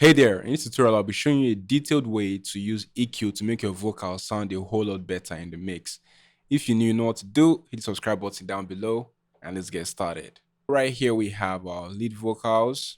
Hey there, in this tutorial I'll be showing you a detailed way to use EQ to make your vocals sound a whole lot better in the mix. If you know what to do, hit the subscribe button down below and let's get started. Right here we have our lead vocals.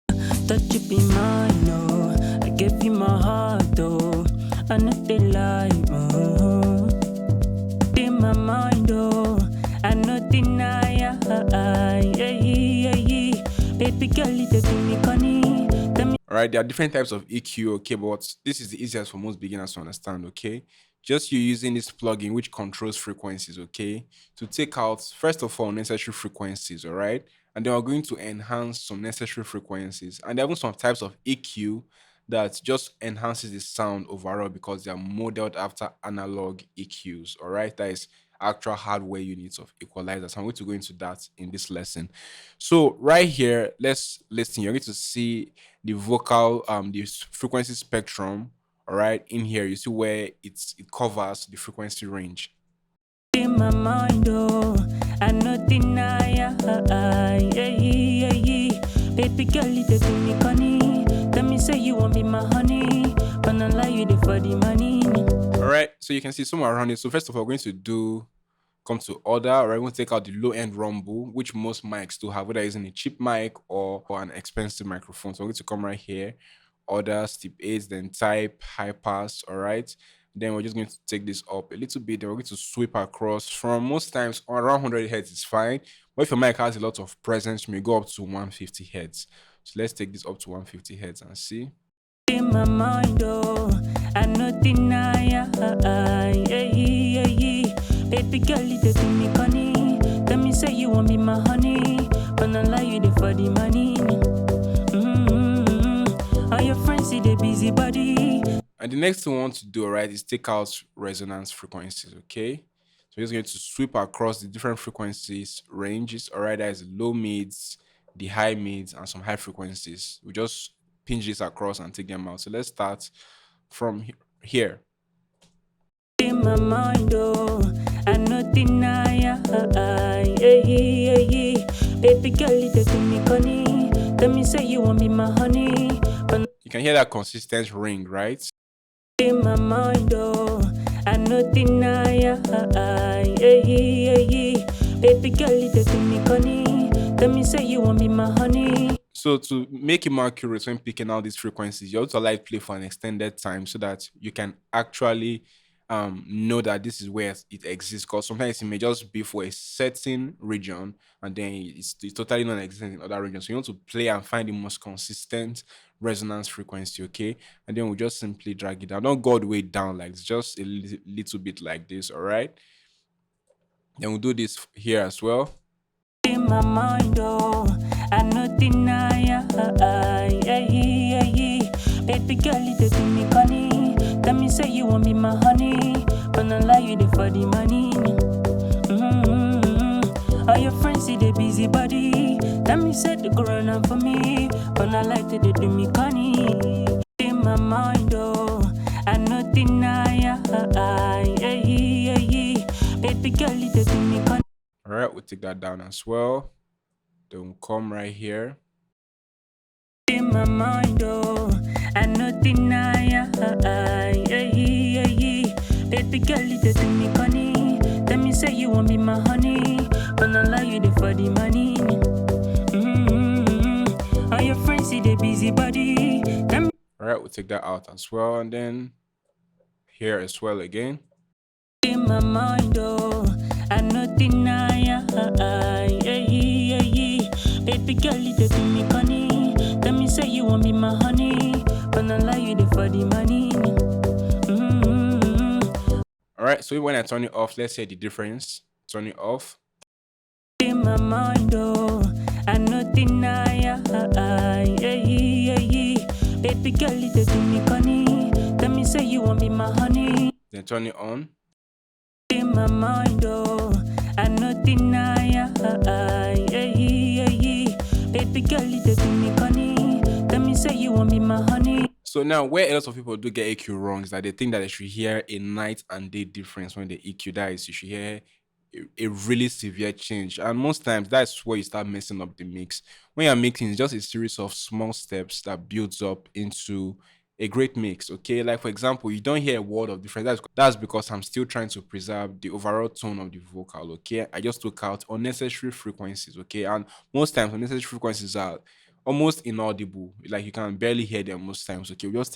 That you be mine, no. I gave you my heart, though. I know they lie, oh. In my mind, oh. I know deny, baby girl, you do me funny. Alright, there are different types of EQ, okay, but this is the easiest for most beginners to understand, okay? Just you using this plugin which controls frequencies, okay, to take out, first of all, necessary frequencies, all right? And then we're going to enhance some necessary frequencies. And there are even some types of EQ that just enhances the sound overall because they are modeled after analog EQs, all right? That is actual hardware units of equalizers. So I'm going to go into that in this lesson. So right here, let's listen. You're going to see the vocal, the frequency spectrum. All right, in here you see where it covers the frequency range. In my mind, oh, I know deny, baby girl, you do me funny. Let me say you won't be my honey, but I lie you for the money. All right, so you can see somewhere around it. So first of all, we're going to come to order. All right, we're going to take out the low end rumble, which most mics do have, whether using a cheap mic or an expensive microphone. So we're going to come right here, order, step 8, then type high pass. All right, then we're just going to take this up a little bit. Then we're going to sweep across. From most times around 100 hertz is fine, but if your mic has a lot of presence, you may go up to 150 hertz. So let's take this up to 150 hertz and see. In my mind, oh, I know deny, baby girl, you do me funny. Let me say you won't be my honey, but I lie you for the money. All your friends see the busy body. And the next thing we want to do, all right, is take out resonance frequencies, okay? So we're just going to sweep across the different frequencies ranges, all right? That is the low mids, the high mids, and some high frequencies. We just pinch this across and take them out. So let's start from here. In my mind, oh, I know deny, baby girl, you do me funny. Let me say you won't be my honey, but you can hear that consistent ring, right? In my mind, oh, I know deny, baby girl, you do me funny. Let me say you won't be my honey. So to make it more accurate when picking out these frequencies, you have to allow it play for an extended time so that you can actually know that this is where it exists, because sometimes it may just be for a certain region and then it's totally non-existent in other regions. So you want to play and find the most consistent resonance frequency, okay? And then we just simply drag it down. Don't go all the way down, like it's just a little bit like this, all right? Then we'll do this here as well. In my mind, oh, I know deny, baby girl, you do me funny. Let me say you won't be my honey, but I lie you for the money. All your friends see the busy body. Let me set the ground for me, but I like to do me funny. In my mind, oh, I know deny, baby girl, you do me funny. All right, we'll take that down as well. Then we'll come right here. In my mind, oh, I know deny, baby girl, you do me funny. Let me say you won't be my honey, but I lie you for the money. All your friends see the busy body. All right, we'll take that out as well, and then here as well again. In my mind, oh, I know deny, baby girl, you do me funny. Let me say you won't be my honey, but I lie you for the money. All right, so when I turn it off, let's say the difference. Turn it off. In my mind, oh, I know deny, baby girl, you do me funny. Let me say you won't be my honey. Then turn it on. In my mind, oh, I know deny, baby girl, you do me funny. Let me say you won't be my honey. So now, where a lot of people do get EQ wrong is that they think that they should hear a night and day difference when they EQ. That is, you should hear a really severe change. And most times that's where you start messing up the mix. When you're mixing, it's just a series of small steps that builds up into a great mix. Okay. Like for example, you don't hear a word of difference. That's because I'm still trying to preserve the overall tone of the vocal. Okay. I just took out unnecessary frequencies. Okay. And most times unnecessary frequencies are almost inaudible. Like you can barely hear them most times. Okay. We just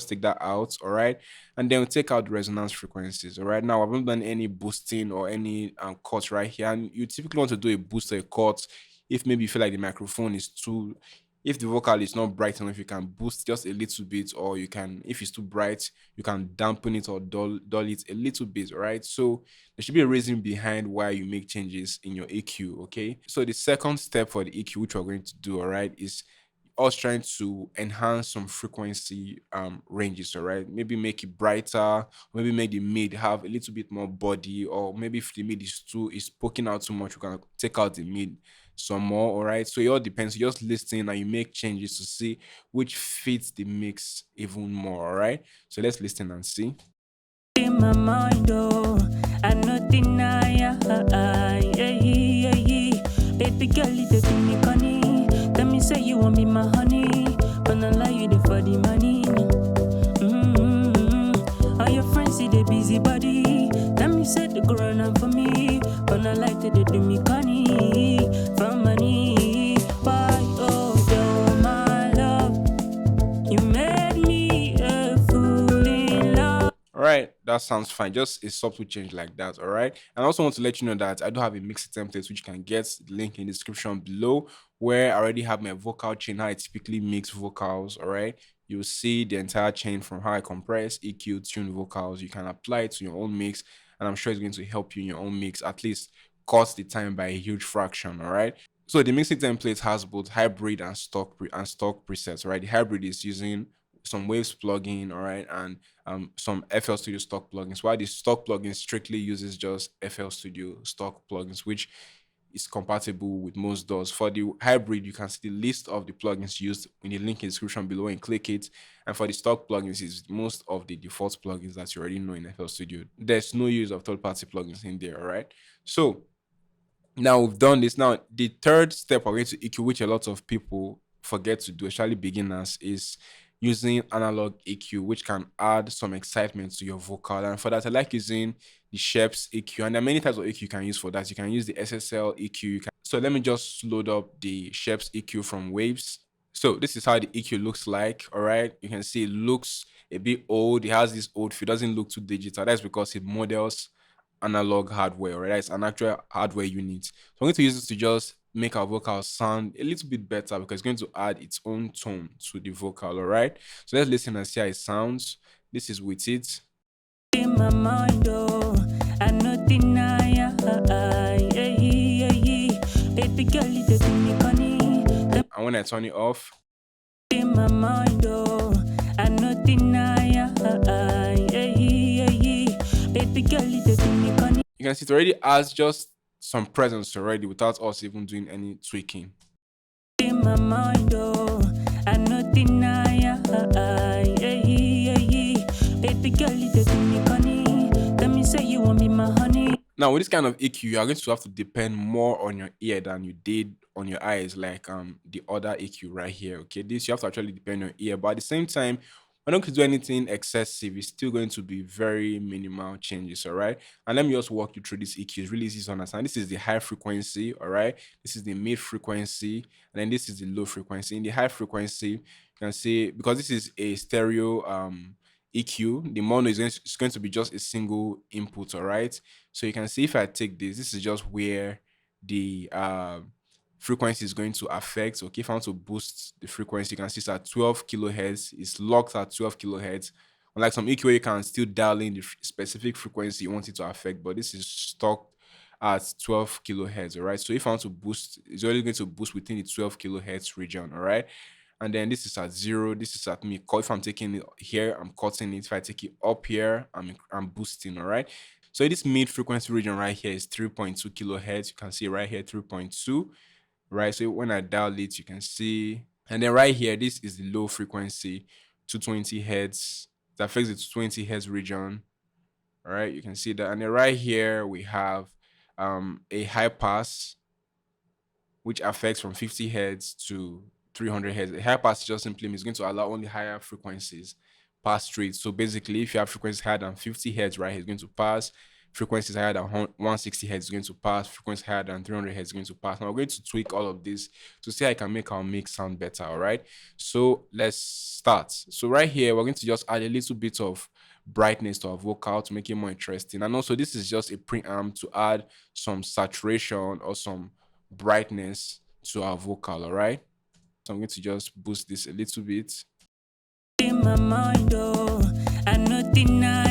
take that out. All right, and then we take out the resonance frequencies. All right. Now, I haven't done any boosting or any cuts right here. And you typically want to do a boost or a cut if maybe you feel like the microphone is too, if the vocal is not bright enough, you can boost just a little bit, or you can, if it's too bright, you can dampen it or dull it a little bit. All right. So there should be a reason behind why you make changes in your EQ. Okay. So the second step for the EQ, which we're going to do, all right, is us trying to enhance some frequency ranges, all right? Maybe make it brighter, maybe make the mid have a little bit more body, or maybe if the mid is poking out too much, we can take out the mid some more, all right? So it all depends. You just listen and you make changes to see which fits the mix even more, all right? So let's listen and see. In my mind, oh, I know deny, baby girl, you do me funny. Tell me say you want be my honey, but not like you do for the money. All your friends see the busy body. Tell me say the corona for me, but not like they do me funny for money. Why, oh, yo, my love, you made me a fool in love. All right, that sounds fine. Just a subtle change like that. All right. And I also want to let you know that I do have a mixed template which you can get the link in the description below, where I already have my vocal chain, how I typically mix vocals. All right. You'll see the entire chain from how I compress, EQ, tune vocals. You can apply it to your own mix, and I'm sure it's going to help you in your own mix, at least cut the time by a huge fraction. All right. So the mixing template has both hybrid and stock presets. Right. The hybrid is using some Waves plugin, all right, and some FL Studio stock plugins. While the stock plugin strictly uses just FL Studio stock plugins, which is compatible with most DAWs. For the hybrid, you can see the list of the plugins used in the link in the description below and click it. And for the stock plugins, is most of the default plugins that you already know in FL Studio. There's no use of third-party plugins in there, all right? So now we've done this. Now, the third step we're going to EQ, which a lot of people forget to do, especially beginners, is using analog EQ, which can add some excitement to your vocal. And for that, I like using the Shep's EQ. And there are many types of EQ you can use for that. You can use the SSL EQ. So let me just load up the Shep's EQ from Waves. So this is how the EQ looks like. All right. You can see it looks a bit old. It has this old feel. It doesn't look too digital. That's because it models analog hardware, right? It's an actual hardware unit. So I'm going to use this to just make our vocal sound a little bit better, because it's going to add its own tone to the vocal, all right? So let's listen and see how it sounds. This is with it. In my mind, oh, I know deny, baby girl, you do me funny. And when I turn it off, In my mind, oh, I know deny, baby girl, you do me funny. you can see it already has just some presence already without us even doing any tweaking. In my mind, oh, I know deny, baby girl, you do me funny. Let me say you want be my honey. Now, with this kind of EQ, you are going to have to depend more on your ear than you did on your eyes, like the other EQ right here. Okay, this you have to actually depend on your ear, but at the same time, we're not going to do anything excessive. It's still going to be very minimal changes. All right, and let me just walk you through this EQ. It's really easy to understand. This is the high frequency. All right, this is the mid frequency, and then this is the low frequency. In the high frequency, you can see, because this is a stereo EQ, the mono is going to be just a single input. All right, so you can see if I take this is just where the frequency is going to affect. Okay, if I want to boost the frequency, you can see it's at 12 kilohertz. It's locked at 12 kilohertz. Unlike some EQ, you can still dial in the specific frequency you want it to affect, but this is stuck at 12 kilohertz. All right, so if I want to boost, it's only going to boost within the 12 kilohertz region. All right, and then this is at 0. This is at me. If I'm taking it here, I'm cutting it. If I take it up here, I'm boosting. All right, so this mid frequency region right here is 3.2 kilohertz. You can see right here 3.2, right? So when I dial it, you can see, and then right here, this is the low frequency, 220 hertz. That affects the 220 hertz region. All right, you can see that. And then right here we have a high pass which affects from 50 hertz to 300 hertz. A high pass just simply means going to allow only higher frequencies pass through it. So basically, if you have frequencies higher than 50 hertz, right, it's going to pass. Frequencies higher than 160 hertz is going to pass. Frequencies higher than 300 hertz is going to pass. Now we're going to tweak all of this to see how I can make our mix sound better. All right. So let's start. So right here, we're going to just add a little bit of brightness to our vocal to make it more interesting. And also, this is just a preamp to add some saturation or some brightness to our vocal. All right. So I'm going to just boost this a little bit. In my mind, oh, I no deny.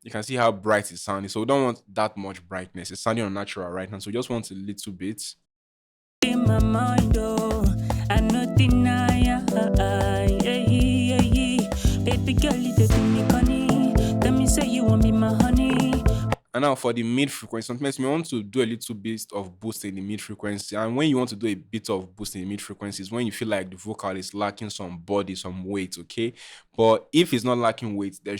You can see how bright it's sounding. So we don't want that much brightness. It's sounding unnatural right now. So we just want a little bit. In my mind, oh, I no deny. Baby girl, you dey do me funny. Let me say you want be my honey. And now for the mid frequency, sometimes you want to do a little bit of boost in the mid frequency. And when you want to do a bit of boost in the mid frequency is when you feel like the vocal is lacking some body, some weight, okay? But if it's not lacking weight, there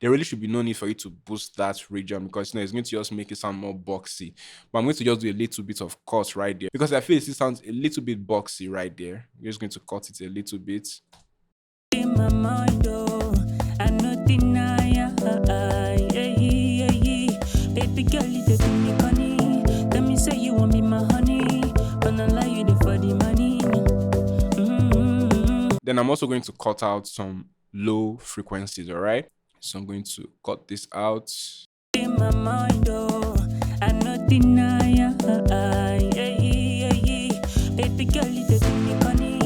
really should be no need for you to boost that region because it's going to just make it sound more boxy. But I'm going to just do a little bit of cut right there because I feel it sounds a little bit boxy right there. We're just going to cut it a little bit. In my mind, oh, I no deny. Baby girl, you dey do me funny. Let me say you want be my honey, but not like you dey for the money. Then I'm also going to cut out some low frequencies, all right? So I'm going to cut this out. In my mind, oh, I no deny. Baby girl, you dey do me funny.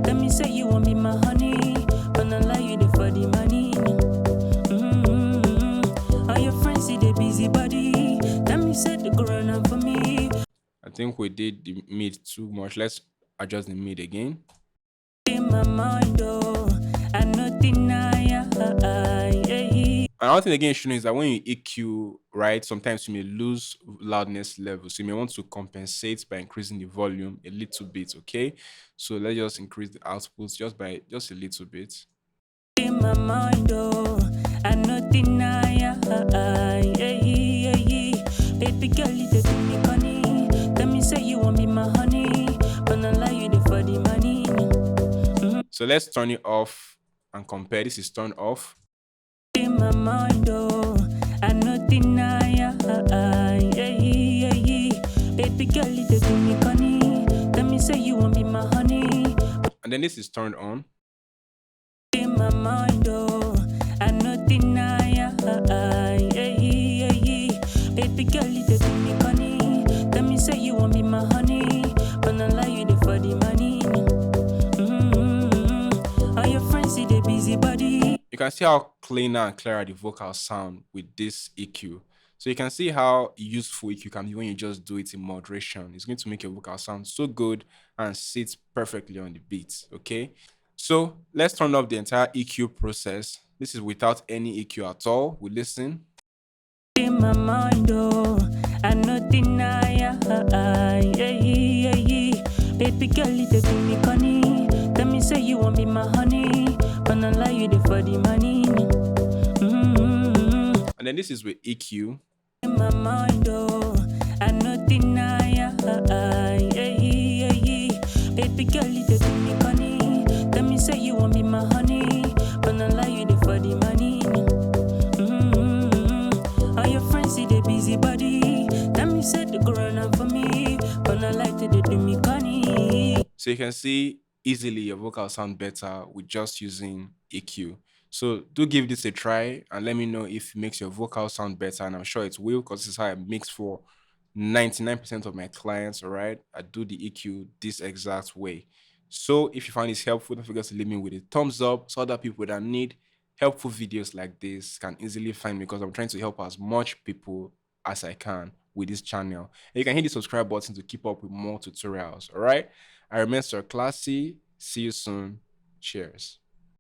Let me say you want be my honey, but not like you dey for the money. All your friends see the busy body. Let me say the grown up for me. I think we did the mid too much. Let's adjust the mid again. In my mind, oh, I no deny. Another thing again showing is that when you EQ, right, sometimes you may lose loudness level. So you may want to compensate by increasing the volume a little bit, okay? So let's just increase the output just a little bit. In my mind, oh, I no deny. Baby girl, you dey do me funny. Let me say you want be my honey, but not like you dey for the money. So let's turn it off and compare. This is turned off. In my mind, oh, I no deny. Baby girl, you dey do me funny. Let me say you want be my honey. And then this is turned on. In my mind, oh, I no deny. Baby girl, you dey do me funny. Let me say you want be my honey, but not like you dey for the money. All your friends see the busy body. You can see how cleaner and clearer the vocals sound with this EQ. So you can see how useful EQ can be when you just do it in moderation. It's going to make your vocal sound so good and sit perfectly on the beat, okay? So let's turn off the entire EQ process. This is without any EQ at all. We listen. In my mind, oh, I no deny. Baby girl, you dey do me funny. Let me say you want be my honey, but not like you dey for the money. And then this is with EQ. In my mind, oh, I no deny. Baby girl, you dey do me funny. Let me say you want be my honey, but not like you dey for the money. All your friends see the busy body. Let me say the grown up for me, but not like to do me funny. So you can see easily your vocal sound better with just using EQ. So do give this a try and let me know if it makes your vocal sound better. And I'm sure it will because this is how I mix for 99% of my clients, all right? I do the EQ this exact way. So if you find this helpful, don't forget to leave me with a thumbs up so other people that need helpful videos like this can easily find me because I'm trying to help as much people as I can with this channel. And you can hit the subscribe button to keep up with more tutorials, all right? I remain Sir Classy. See you soon. Cheers.